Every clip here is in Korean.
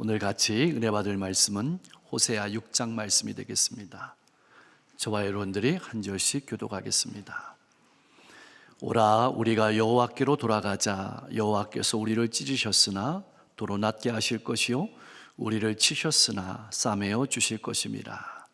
오늘 같이 은혜 받을 말씀은 호세아 6장 말씀이 되겠습니다. 저와 여러분들이 한 절씩 교독하겠습니다. 오라, 우리가 여호와께로 돌아가자. 여호와께서 우리를 찢으셨으나 도로 낫게 하실 것이요 우리를 치셨으나 싸매어 주실 것임이라.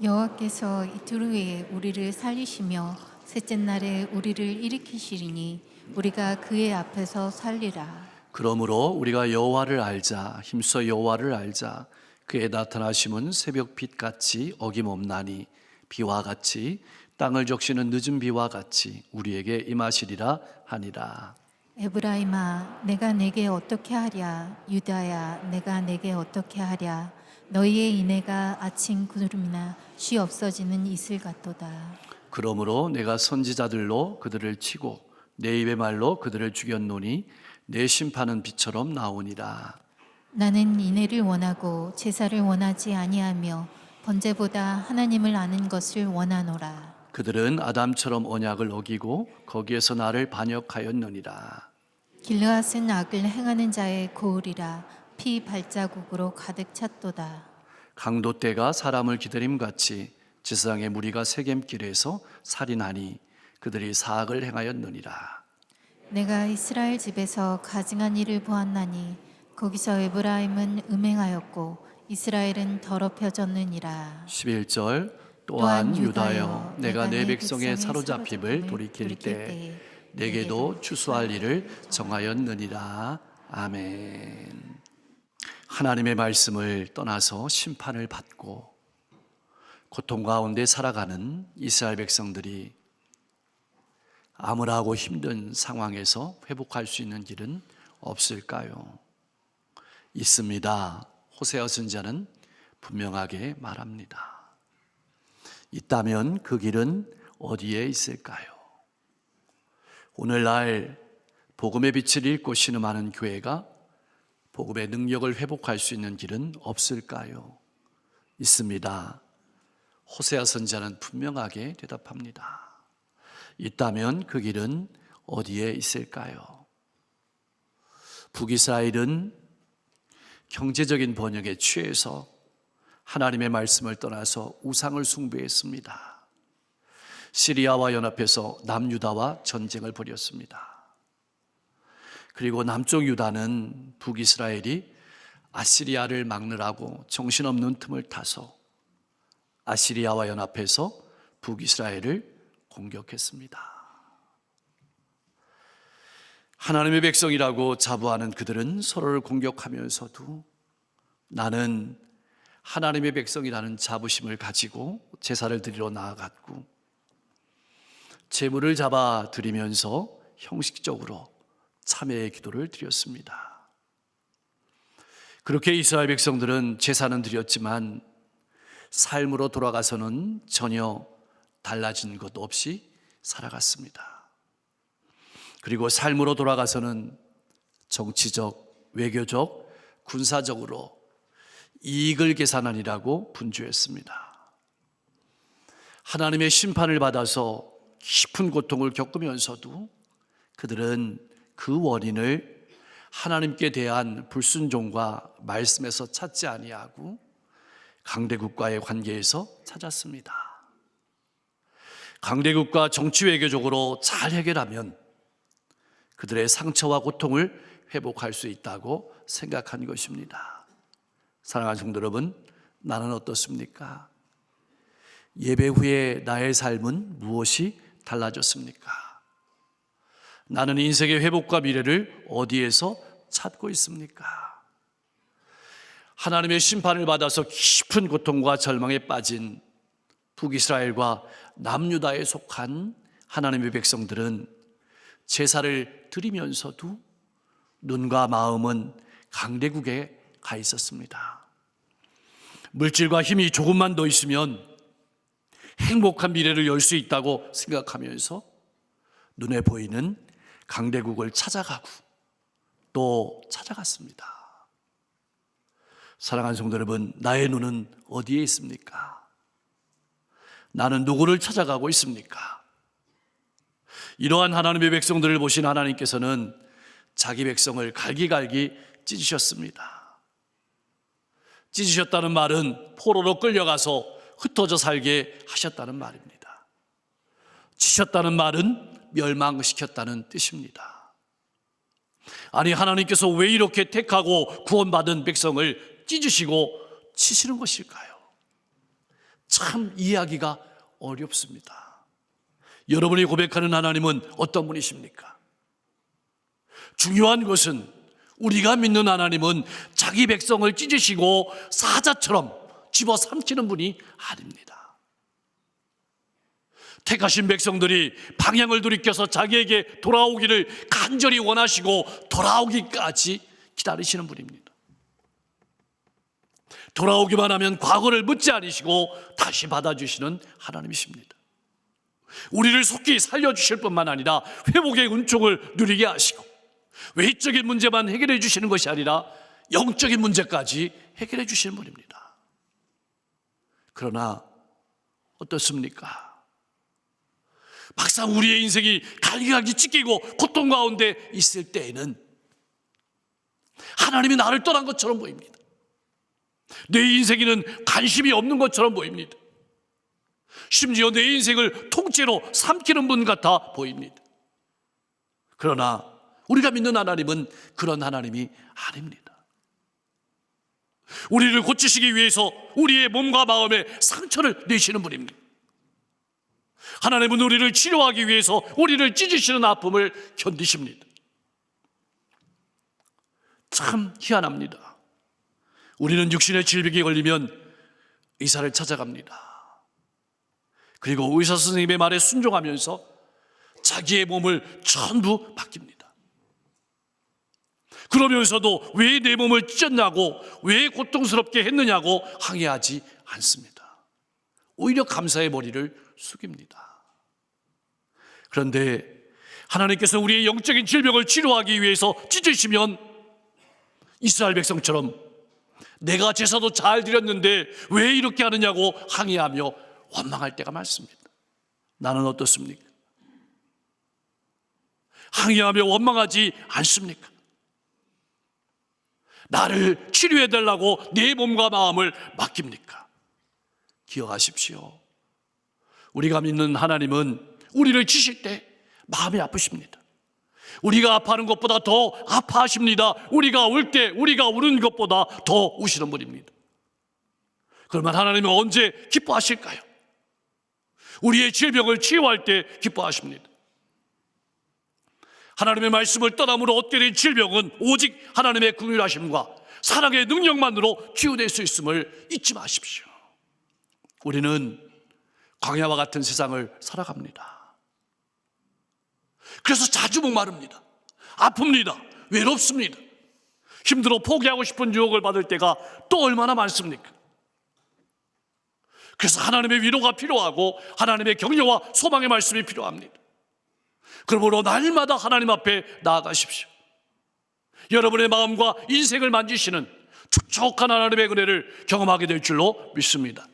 여호와께서 이틀 후에 우리를 살리시며 셋째 날에 우리를 일으키시리니 우리가 그의 앞에서 살리라. 그러므로 우리가 여호와를 알자. 힘써 여호와를 알자. 그의 나타나심은 새벽빛 같이 어김없나니 비와 같이 땅을 적시는 늦은 비와 같이 우리에게 임하시리라 하니라. 에브라임아, 내가 내게 어떻게 하랴? 유다야, 내가 내게 어떻게 하랴? 너희의 인애가 아침 구름이나 쉬 없어지는 이슬 같도다. 그러므로 내가 선지자들로 그들을 치고 내 입의 말로 그들을 죽였노니 내 심판은 비처럼 나오니라. 나는 인애를 원하고 제사를 원하지 아니하며 번제보다 하나님을 아는 것을 원하노라. 그들은 아담처럼 언약을 어기고 거기에서 나를 반역하였느니라. 길르앗은 악을 행하는 자의 고울이라. 피 발자국으로 가득 찼도다. 강도 떼가 사람을 기다림같이 지상의 무리가 세겜길에서 살인하니 그들이 사악을 행하였느니라. 내가 이스라엘 집에서 가증한 일을 보았나니 거기서 에브라임은 음행하였고 이스라엘은 더럽혀졌느니라. 11절 또한 유다여 내가 내 백성의 사로잡힘을 돌이킬 때 내게도 추수할 일을 정하였느니라. 아멘. 하나님의 말씀을 떠나서 심판을 받고 고통 가운데 살아가는 이스라엘 백성들이 암울하고 힘든 상황에서 회복할 수 있는 길은 없을까요? 있습니다. 호세아 선지자는 분명하게 말합니다. 있다면 그 길은 어디에 있을까요? 오늘날 복음의 빛을 잃고 신음하는 교회가 복음의 능력을 회복할 수 있는 길은 없을까요? 있습니다. 호세아 선지자는 분명하게 대답합니다. 있다면 그 길은 어디에 있을까요? 북이스라엘은 경제적인 번영에 취해서 하나님의 말씀을 떠나서 우상을 숭배했습니다. 시리아와 연합해서 남유다와 전쟁을 벌였습니다. 그리고 남쪽 유다는 북이스라엘이 아시리아를 막느라고 정신없는 틈을 타서 아시리아와 연합해서 북이스라엘을 공격했습니다. 하나님의 백성이라고 자부하는 그들은 서로를 공격하면서도 나는 하나님의 백성이라는 자부심을 가지고 제사를 드리러 나아갔고 제물을 잡아 드리면서 형식적으로 참회의 기도를 드렸습니다. 그렇게 이스라엘 백성들은 제사는 드렸지만 삶으로 돌아가서는 전혀 달라진 것 없이 살아갔습니다. 그리고 삶으로 돌아가서는 정치적, 외교적, 군사적으로 이익을 계산하느라고 분주했습니다. 하나님의 심판을 받아서 깊은 고통을 겪으면서도 그들은 그 원인을 하나님께 대한 불순종과 말씀에서 찾지 아니하고 강대국과의 관계에서 찾았습니다. 강대국과 정치 외교적으로 잘 해결하면 그들의 상처와 고통을 회복할 수 있다고 생각한 것입니다. 사랑하는 성도 여러분, 나는 어떻습니까? 예배 후에 나의 삶은 무엇이 달라졌습니까? 나는 인생의 회복과 미래를 어디에서 찾고 있습니까? 하나님의 심판을 받아서 깊은 고통과 절망에 빠진 북이스라엘과 남유다에 속한 하나님의 백성들은 제사를 드리면서도 눈과 마음은 강대국에 가 있었습니다. 물질과 힘이 조금만 더 있으면 행복한 미래를 열 수 있다고 생각하면서 눈에 보이는 강대국을 찾아가고 또 찾아갔습니다. 사랑하는 성도 여러분, 나의 눈은 어디에 있습니까? 나는 누구를 찾아가고 있습니까? 이러한 하나님의 백성들을 보신 하나님께서는 자기 백성을 갈기갈기 찢으셨습니다. 찢으셨다는 말은 포로로 끌려가서 흩어져 살게 하셨다는 말입니다. 치셨다는 말은 멸망시켰다는 뜻입니다. 아니, 하나님께서 왜 이렇게 택하고 구원받은 백성을 찢으시고 치시는 것일까요? 참 이해하기가 어렵습니다. 여러분이 고백하는 하나님은 어떤 분이십니까? 중요한 것은 우리가 믿는 하나님은 자기 백성을 찢으시고 사자처럼 집어삼키는 분이 아닙니다. 택하신 백성들이 방향을 돌이켜서 자기에게 돌아오기를 간절히 원하시고 돌아오기까지 기다리시는 분입니다. 돌아오기만 하면 과거를 묻지 않으시고 다시 받아주시는 하나님이십니다. 우리를 속히 살려주실 뿐만 아니라 회복의 은총을 누리게 하시고 외적인 문제만 해결해 주시는 것이 아니라 영적인 문제까지 해결해 주시는 분입니다. 그러나 어떻습니까? 막상 우리의 인생이 갈기갈기 찢기고 고통 가운데 있을 때에는 하나님이 나를 떠난 것처럼 보입니다. 내 인생에는 관심이 없는 것처럼 보입니다. 심지어 내 인생을 통째로 삼키는 분 같아 보입니다. 그러나 우리가 믿는 하나님은 그런 하나님이 아닙니다. 우리를 고치시기 위해서 우리의 몸과 마음에 상처를 내시는 분입니다. 하나님은 우리를 치료하기 위해서 우리를 찢으시는 아픔을 견디십니다. 참 희한합니다. 우리는 육신의 질병에 걸리면 의사를 찾아갑니다. 그리고 의사 선생님의 말에 순종하면서 자기의 몸을 전부 맡깁니다. 그러면서도 왜 내 몸을 찢었냐고, 왜 고통스럽게 했느냐고 항의하지 않습니다. 오히려 감사의 머리를 숙입니다. 그런데 하나님께서 우리의 영적인 질병을 치료하기 위해서 찢으시면 이스라엘 백성처럼 내가 제사도 잘 드렸는데 왜 이렇게 하느냐고 항의하며 원망할 때가 많습니다. 나는 어떻습니까? 항의하며 원망하지 않습니까? 나를 치료해달라고 내 몸과 마음을 맡깁니까? 기억하십시오. 우리가 믿는 하나님은 우리를 치실 때 마음이 아프십니다. 우리가 아파하는 것보다 더 아파하십니다. 우리가 울 때 우리가 우는 것보다 더 우시는 분입니다. 그러면 하나님은 언제 기뻐하실까요? 우리의 질병을 치유할 때 기뻐하십니다. 하나님의 말씀을 떠남으로 얻게 된 질병은 오직 하나님의 긍휼하심과 사랑의 능력만으로 치유될 수 있음을 잊지 마십시오. 우리는 광야와 같은 세상을 살아갑니다. 그래서 자주 목마릅니다. 아픕니다. 외롭습니다. 힘들어 포기하고 싶은 유혹을 받을 때가 또 얼마나 많습니까? 그래서 하나님의 위로가 필요하고 하나님의 격려와 소망의 말씀이 필요합니다. 그러므로 날마다 하나님 앞에 나아가십시오. 여러분의 마음과 인생을 만지시는 촉촉한 하나님의 은혜를 경험하게 될 줄로 믿습니다.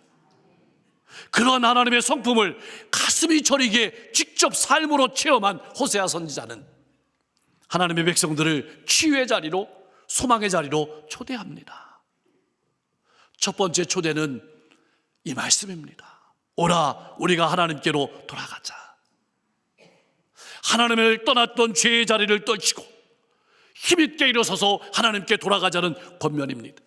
그러한 하나님의 성품을 가슴이 저리게 직접 삶으로 체험한 호세아 선지자는 하나님의 백성들을 치유의 자리로, 소망의 자리로 초대합니다. 첫 번째 초대는 이 말씀입니다. 오라, 우리가 하나님께로 돌아가자. 하나님을 떠났던 죄의 자리를 떨치고 힘있게 일어서서 하나님께 돌아가자는 권면입니다.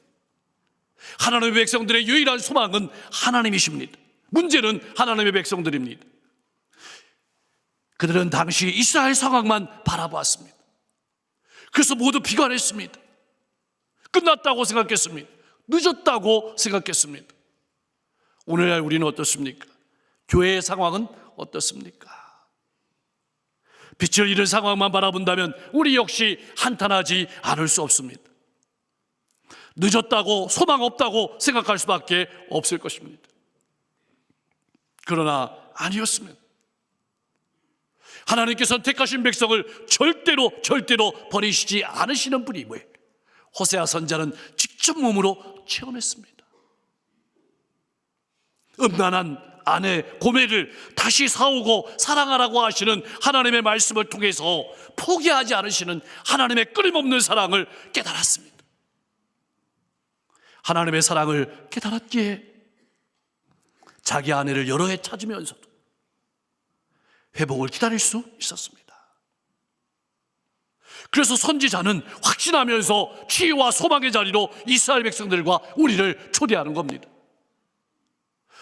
하나님의 백성들의 유일한 소망은 하나님이십니다. 문제는 하나님의 백성들입니다. 그들은 당시 이스라엘 상황만 바라보았습니다. 그래서 모두 비관했습니다. 끝났다고 생각했습니다. 늦었다고 생각했습니다. 오늘날 우리는 어떻습니까? 교회의 상황은 어떻습니까? 빛을 잃은 상황만 바라본다면 우리 역시 한탄하지 않을 수 없습니다. 늦었다고, 소망 없다고 생각할 수밖에 없을 것입니다. 그러나 아니었습니다. 하나님께서 택하신 백성을 절대로 버리시지 않으시는 분임을 호세아 선지자는 직접 몸으로 체험했습니다. 음란한 아내 고멜을 다시 사오고 사랑하라고 하시는 하나님의 말씀을 통해서 포기하지 않으시는 하나님의 끊임없는 사랑을 깨달았습니다. 하나님의 사랑을 깨달았기에 자기 아내를 여러 해 찾으면서도 회복을 기다릴 수 있었습니다. 그래서 선지자는 확신하면서 치유와 소망의 자리로 이스라엘 백성들과 우리를 초대하는 겁니다.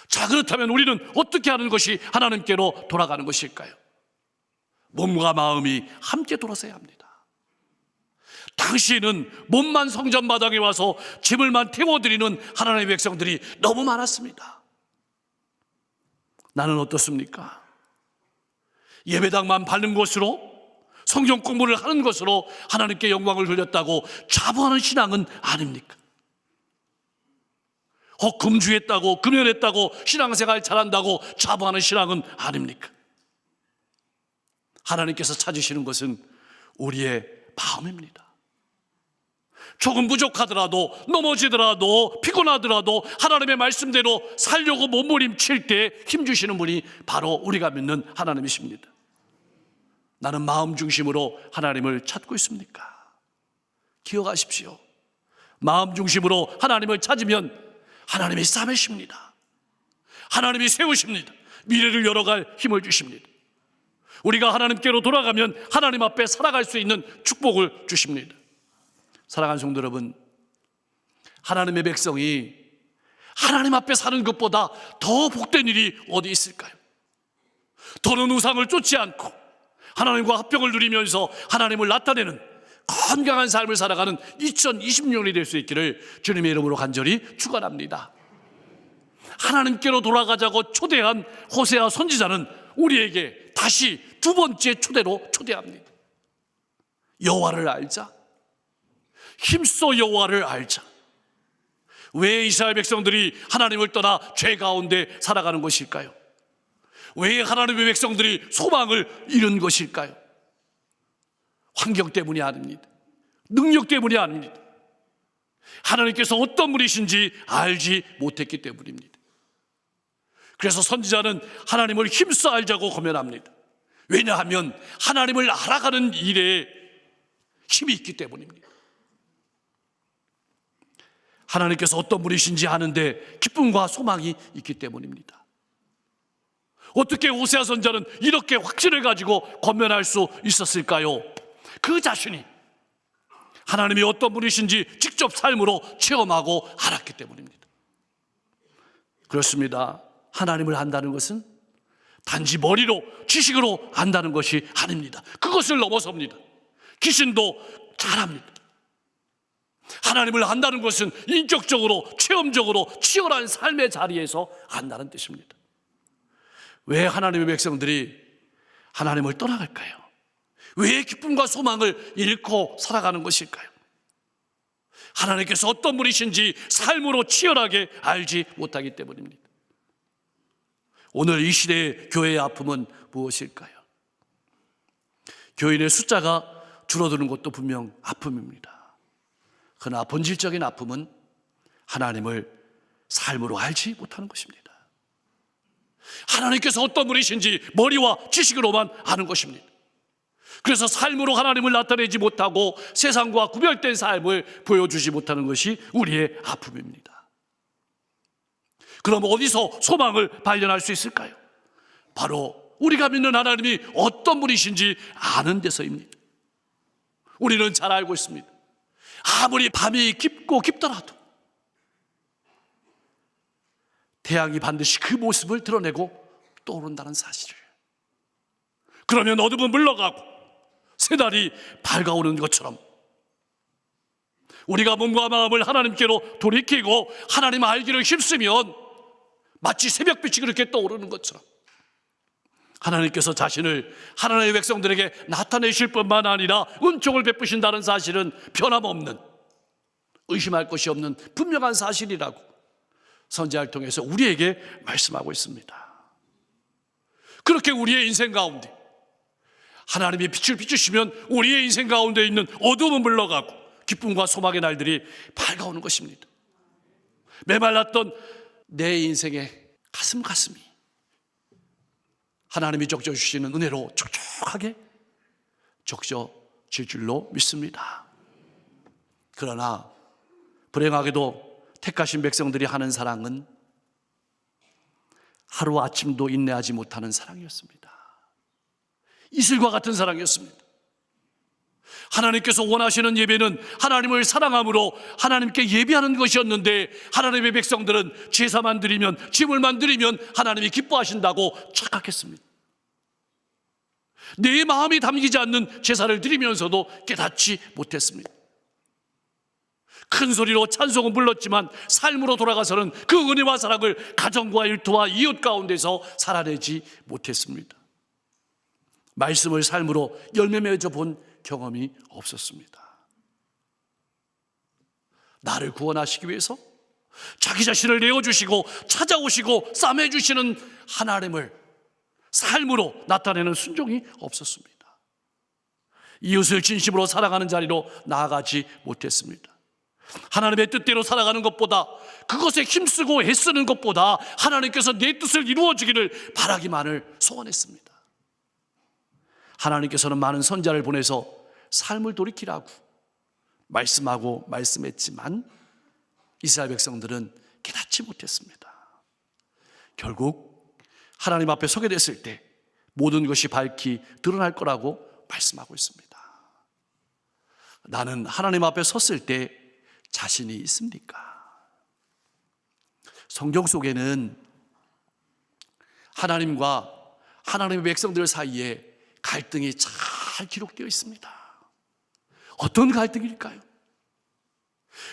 자, 그렇다면 우리는 어떻게 하는 것이 하나님께로 돌아가는 것일까요? 몸과 마음이 함께 돌아서야 합니다. 당시에는 몸만 성전 마당에 와서 짐을만 태워드리는 하나님의 백성들이 너무 많았습니다. 나는 어떻습니까? 예배당만 밟는 것으로, 성경 공부를 하는 것으로 하나님께 영광을 돌렸다고 자부하는 신앙은 아닙니까? 금주했다고, 금연했다고, 신앙생활 잘한다고 자부하는 신앙은 아닙니까? 하나님께서 찾으시는 것은 우리의 마음입니다. 조금 부족하더라도, 넘어지더라도, 피곤하더라도 하나님의 말씀대로 살려고 몸부림칠 때 힘주시는 분이 바로 우리가 믿는 하나님이십니다. 나는 마음 중심으로 하나님을 찾고 있습니까? 기억하십시오. 마음 중심으로 하나님을 찾으면 하나님이 싸매십니다. 하나님이 세우십니다. 미래를 열어갈 힘을 주십니다. 우리가 하나님께로 돌아가면 하나님 앞에 살아갈 수 있는 축복을 주십니다. 사랑하는 성도 여러분, 하나님의 백성이 하나님 앞에 사는 것보다 더 복된 일이 어디 있을까요? 더는 우상을 쫓지 않고 하나님과 합병을 누리면서 하나님을 나타내는 건강한 삶을 살아가는 2020년이 될 수 있기를 주님의 이름으로 간절히 축원합니다. 하나님께로 돌아가자고 초대한 호세아 선지자는 우리에게 다시 두 번째 초대로 초대합니다. 여호와를 알자. 힘써 여호와를 알자. 왜 이스라엘 백성들이 하나님을 떠나 죄 가운데 살아가는 것일까요? 왜 하나님의 백성들이 소망을 잃은 것일까요? 환경 때문이 아닙니다. 능력 때문이 아닙니다. 하나님께서 어떤 분이신지 알지 못했기 때문입니다. 그래서 선지자는 하나님을 힘써 알자고 고면합니다. 왜냐하면 하나님을 알아가는 일에 힘이 있기 때문입니다. 하나님께서 어떤 분이신지 아는데 기쁨과 소망이 있기 때문입니다. 어떻게 호세아 선지자는 이렇게 확신을 가지고 권면할 수 있었을까요? 그 자신이 하나님이 어떤 분이신지 직접 삶으로 체험하고 알았기 때문입니다. 그렇습니다. 하나님을 안다는 것은 단지 머리로, 지식으로 안다는 것이 아닙니다. 그것을 넘어섭니다. 귀신도 잘합니다. 하나님을 안다는 것은 인격적으로, 체험적으로 치열한 삶의 자리에서 안다는 뜻입니다. 왜 하나님의 백성들이 하나님을 떠나갈까요? 왜 기쁨과 소망을 잃고 살아가는 것일까요? 하나님께서 어떤 분이신지 삶으로 치열하게 알지 못하기 때문입니다. 오늘 이 시대의 교회의 아픔은 무엇일까요? 교인의 숫자가 줄어드는 것도 분명 아픔입니다. 그러나 본질적인 아픔은 하나님을 삶으로 알지 못하는 것입니다. 하나님께서 어떤 분이신지 머리와 지식으로만 아는 것입니다. 그래서 삶으로 하나님을 나타내지 못하고 세상과 구별된 삶을 보여주지 못하는 것이 우리의 아픔입니다. 그럼 어디서 소망을 발견할 수 있을까요? 바로 우리가 믿는 하나님이 어떤 분이신지 아는 데서입니다. 우리는 잘 알고 있습니다. 아무리 밤이 깊고 깊더라도 태양이 반드시 그 모습을 드러내고 떠오른다는 사실을. 그러면 어둠은 물러가고 새달이 밝아오는 것처럼 우리가 몸과 마음을 하나님께로 돌이키고 하나님 알기를 힘쓰면 마치 새벽빛이 그렇게 떠오르는 것처럼 하나님께서 자신을 하나님의 백성들에게 나타내실 뿐만 아니라 은총을 베푸신다는 사실은 변함없는, 의심할 것이 없는 분명한 사실이라고 선지자를 통해서 우리에게 말씀하고 있습니다. 그렇게 우리의 인생 가운데 하나님이 빛을 비추시면 우리의 인생 가운데 있는 어둠은 물러가고 기쁨과 소망의 날들이 밝아오는 것입니다. 메말랐던 내 인생의 가슴이 하나님이 적셔주시는 은혜로 촉촉하게 적셔질 줄로 믿습니다. 그러나 불행하게도 택하신 백성들이 하는 사랑은 하루아침도 인내하지 못하는 사랑이었습니다. 이슬과 같은 사랑이었습니다. 하나님께서 원하시는 예배는 하나님을 사랑함으로 하나님께 예배하는 것이었는데, 하나님의 백성들은 제사만 드리면, 제물만 드리면 하나님이 기뻐하신다고 착각했습니다. 내 마음이 담기지 않는 제사를 드리면서도 깨닫지 못했습니다. 큰 소리로 찬송은 불렀지만 삶으로 돌아가서는 그 은혜와 사랑을 가정과 일터와 이웃 가운데서 살아내지 못했습니다. 말씀을 삶으로 열매 맺어 본 경험이 없었습니다. 나를 구원하시기 위해서 자기 자신을 내어주시고 찾아오시고 싸매주시는 하나님을 삶으로 나타내는 순종이 없었습니다. 이웃을 진심으로 사랑하는 자리로 나아가지 못했습니다. 하나님의 뜻대로 살아가는 것보다, 그것에 힘쓰고 애쓰는 것보다 하나님께서 내 뜻을 이루어주기를 바라기만을 소원했습니다. 하나님께서는 많은 선지자를 보내서 삶을 돌이키라고 말씀하고 말씀했지만 이스라엘 백성들은 깨닫지 못했습니다. 결국 하나님 앞에 서게 됐을 때 모든 것이 밝히 드러날 거라고 말씀하고 있습니다. 나는 하나님 앞에 섰을 때 자신이 있습니까? 성경 속에는 하나님과 하나님의 백성들 사이에 갈등이 잘 기록되어 있습니다. 어떤 갈등일까요?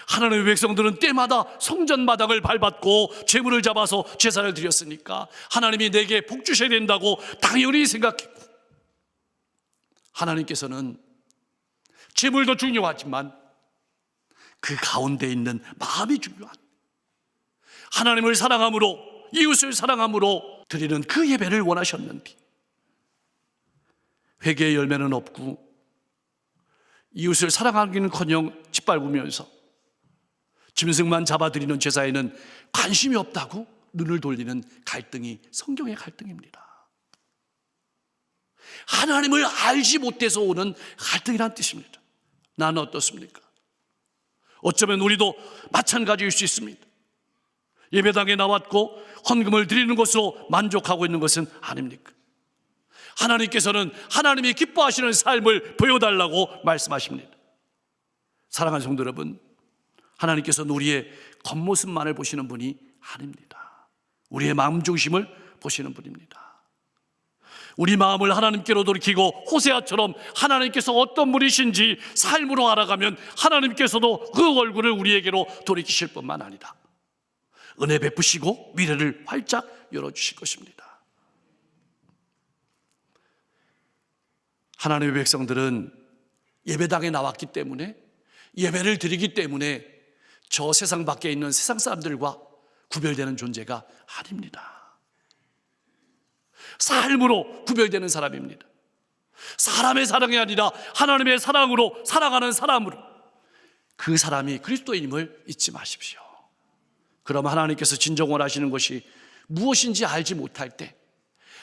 하나님의 백성들은 때마다 성전 마당을 밟았고 제물을 잡아서 제사를 드렸으니까 하나님이 내게 복 주셔야 된다고 당연히 생각했고, 하나님께서는 제물도 중요하지만 그 가운데 있는 마음이 중요한, 하나님을 사랑함으로 이웃을 사랑함으로 드리는 그 예배를 원하셨는데 회개의 열매는 없고 이웃을 사랑하기는커녕 짓밟으면서 짐승만 잡아드리는 제사에는 관심이 없다고 눈을 돌리는 갈등이 성경의 갈등입니다. 하나님을 알지 못해서 오는 갈등이란 뜻입니다. 나는 어떻습니까? 어쩌면 우리도 마찬가지일 수 있습니다. 예배당에 나왔고 헌금을 드리는 것으로 만족하고 있는 것은 아닙니까? 하나님께서는 하나님이 기뻐하시는 삶을 보여달라고 말씀하십니다. 사랑하는 성도 여러분, 하나님께서는 우리의 겉모습만을 보시는 분이 아닙니다. 우리의 마음 중심을 보시는 분입니다. 우리 마음을 하나님께로 돌이키고 호세아처럼 하나님께서 어떤 분이신지 삶으로 알아가면 하나님께서도 그 얼굴을 우리에게로 돌이키실 뿐만 아니라 은혜 베푸시고 미래를 활짝 열어주실 것입니다. 하나님의 백성들은 예배당에 나왔기 때문에, 예배를 드리기 때문에 저 세상 밖에 있는 세상 사람들과 구별되는 존재가 아닙니다. 삶으로 구별되는 사람입니다. 사람의 사랑이 아니라 하나님의 사랑으로 살아가는 사람으로, 그 사람이 그리스도인임을 잊지 마십시오. 그럼 하나님께서 진정 원하시는 것이 무엇인지 알지 못할 때,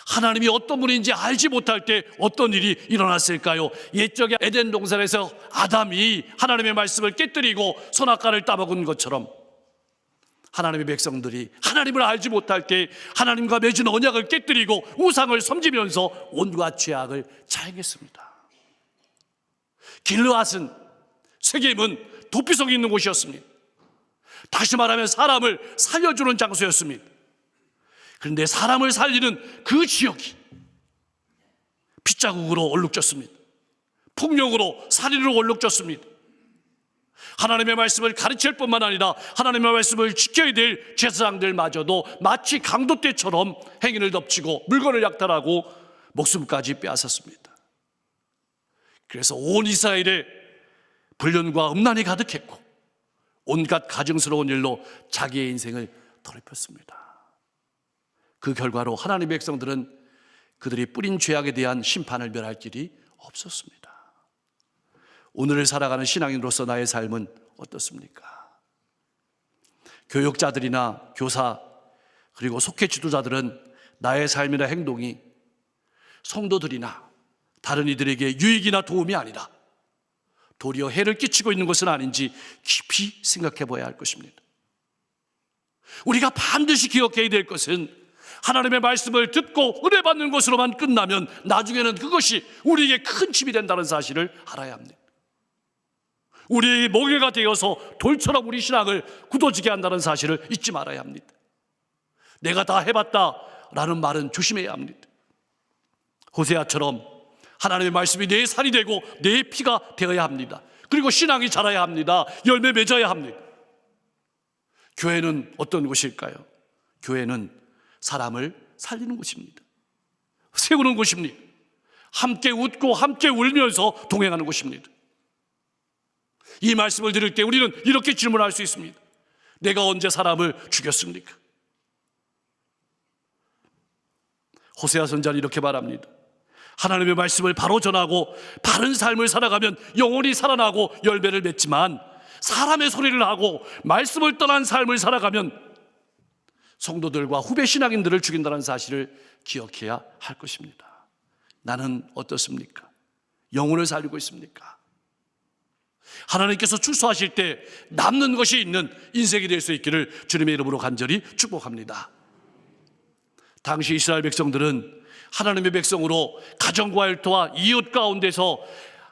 하나님이 어떤 분인지 알지 못할 때 어떤 일이 일어났을까요? 옛적에 에덴 동산에서 아담이 하나님의 말씀을 깨뜨리고 선악과를 따먹은 것처럼 하나님의 백성들이 하나님을 알지 못할 때 하나님과 맺은 언약을 깨뜨리고 우상을 섬기면서 온갖 죄악을 자행했습니다. 길르앗은, 세겜은 도피성이 있는 곳이었습니다. 다시 말하면 사람을 살려주는 장소였습니다. 그런데 사람을 살리는 그 지역이 핏자국으로 얼룩졌습니다. 폭력으로, 살인으로 얼룩졌습니다. 하나님의 말씀을 가르칠 뿐만 아니라 하나님의 말씀을 지켜야 될 제사장들마저도 마치 강도떼처럼 행인을 덮치고 물건을 약탈하고 목숨까지 빼앗았습니다. 그래서 온 이스라엘에 불륜과 음란이 가득했고 온갖 가증스러운 일로 자기의 인생을 더럽혔습니다. 그 결과로 하나님의 백성들은 그들이 뿌린 죄악에 대한 심판을 면할 길이 없었습니다. 오늘을 살아가는 신앙인으로서 나의 삶은 어떻습니까? 교육자들이나 교사, 그리고 속회 지도자들은 나의 삶이나 행동이 성도들이나 다른 이들에게 유익이나 도움이 아니라 도리어 해를 끼치고 있는 것은 아닌지 깊이 생각해 봐야 할 것입니다. 우리가 반드시 기억해야 될 것은 하나님의 말씀을 듣고 은혜 받는 것으로만 끝나면 나중에는 그것이 우리에게 큰 짐이 된다는 사실을 알아야 합니다. 우리에게 멍에가 되어서 돌처럼 우리 신앙을 굳어지게 한다는 사실을 잊지 말아야 합니다. 내가 다 해봤다라는 말은 조심해야 합니다. 호세아처럼 하나님의 말씀이 내 살이 되고 내 피가 되어야 합니다. 그리고 신앙이 자라야 합니다. 열매 맺어야 합니다. 교회는 어떤 곳일까요? 교회는 사람을 살리는 곳입니다. 세우는 곳입니다. 함께 웃고 함께 울면서 동행하는 곳입니다. 이 말씀을 들을 때 우리는 이렇게 질문할 수 있습니다. 내가 언제 사람을 죽였습니까? 호세아 선지자는 이렇게 말합니다. 하나님의 말씀을 바로 전하고 바른 삶을 살아가면 영혼이 살아나고 열매를 맺지만, 사람의 소리를 하고 말씀을 떠난 삶을 살아가면 성도들과 후배 신앙인들을 죽인다는 사실을 기억해야 할 것입니다. 나는 어떻습니까? 영혼을 살리고 있습니까? 하나님께서 출소하실 때 남는 것이 있는 인생이 될 수 있기를 주님의 이름으로 간절히 축복합니다. 당시 이스라엘 백성들은 하나님의 백성으로 가정과 일터와 이웃 가운데서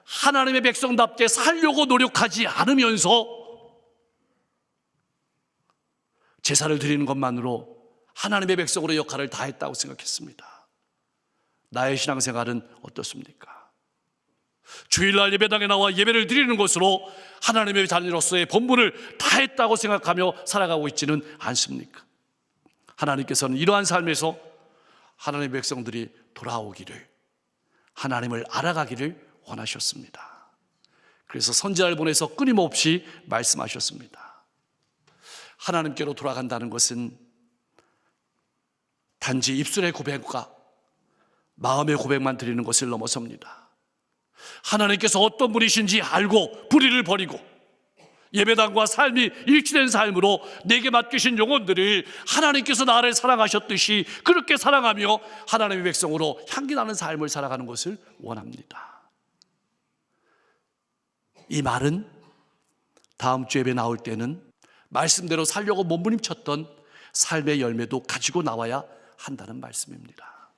하나님의 백성답게 살려고 노력하지 않으면서 제사를 드리는 것만으로 하나님의 백성으로 역할을 다했다고 생각했습니다. 나의 신앙생활은 어떻습니까? 주일날 예배당에 나와 예배를 드리는 것으로 하나님의 자녀로서의 본분을 다했다고 생각하며 살아가고 있지는 않습니까? 하나님께서는 이러한 삶에서 하나님의 백성들이 돌아오기를, 하나님을 알아가기를 원하셨습니다. 그래서 선지자를 보내서 끊임없이 말씀하셨습니다. 하나님께로 돌아간다는 것은 단지 입술의 고백과 마음의 고백만 드리는 것을 넘어섭니다. 하나님께서 어떤 분이신지 알고 불의를 버리고 예배당과 삶이 일치된 삶으로 내게 맡기신 영혼들을 하나님께서 나를 사랑하셨듯이 그렇게 사랑하며 하나님의 백성으로 향기나는 삶을 살아가는 것을 원합니다. 이 말은 다음 주 예배 나올 때는 말씀대로 살려고 몸부림쳤던 삶의 열매도 가지고 나와야 한다는 말씀입니다.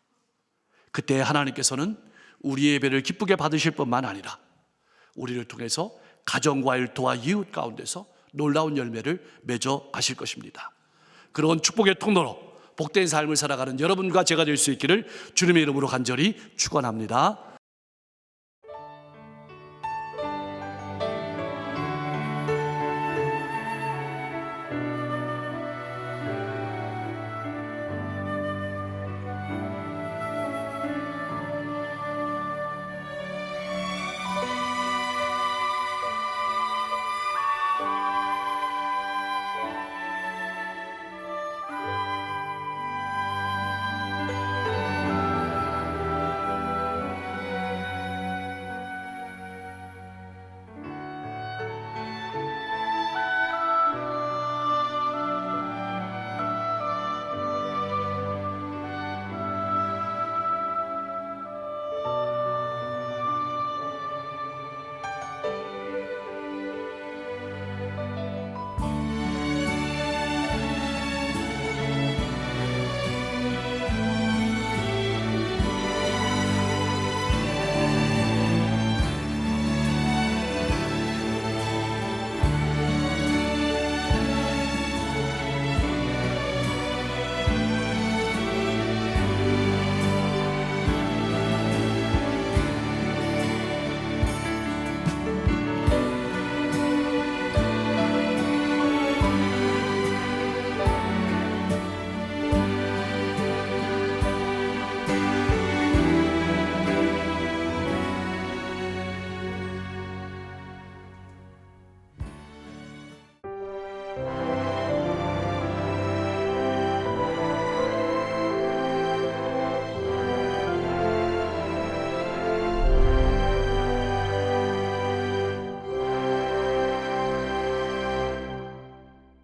그때 하나님께서는 우리의 예배를 기쁘게 받으실 뿐만 아니라 우리를 통해서 가정과 일터와 이웃 가운데서 놀라운 열매를 맺어 가실 것입니다. 그런 축복의 통로로 복된 삶을 살아가는 여러분과 제가 될 수 있기를 주님의 이름으로 간절히 축원합니다.